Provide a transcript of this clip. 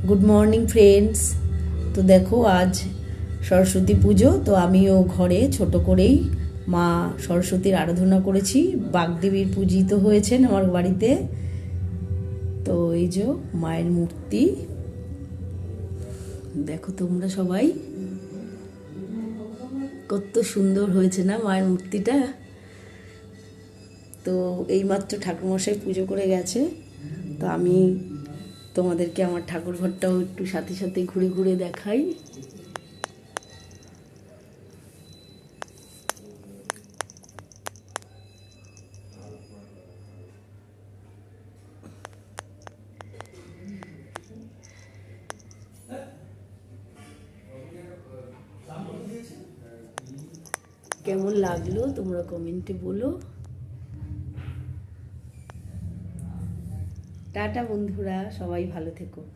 Good morning friends. তো দেখো আজ সরস্বতী পুজো, তো আমিও ঘরে ছোট করেই মা সরস্বতীর আরাধনা করেছি। বাগদেবীর পূজিত হয়েছেন আমার বাড়িতে। তো এই যে মায়ের মূর্তি দেখো তোমরা সবাই, কত সুন্দর হয়েছে না মায়ের মূর্তিটা। তো এইমাত্র ঠাকুরমশাই পুজো করে গেছে, তো আমি তোমাদেরকে আমার ঠাকুর ঘরটাও একটু সাথে সাথে ঘুরে ঘুরে দেখাই। কেমন লাগলো তোমরা কমেন্টে বলো। টাটা বন্ধুরা, সবাই ভালো থেকো।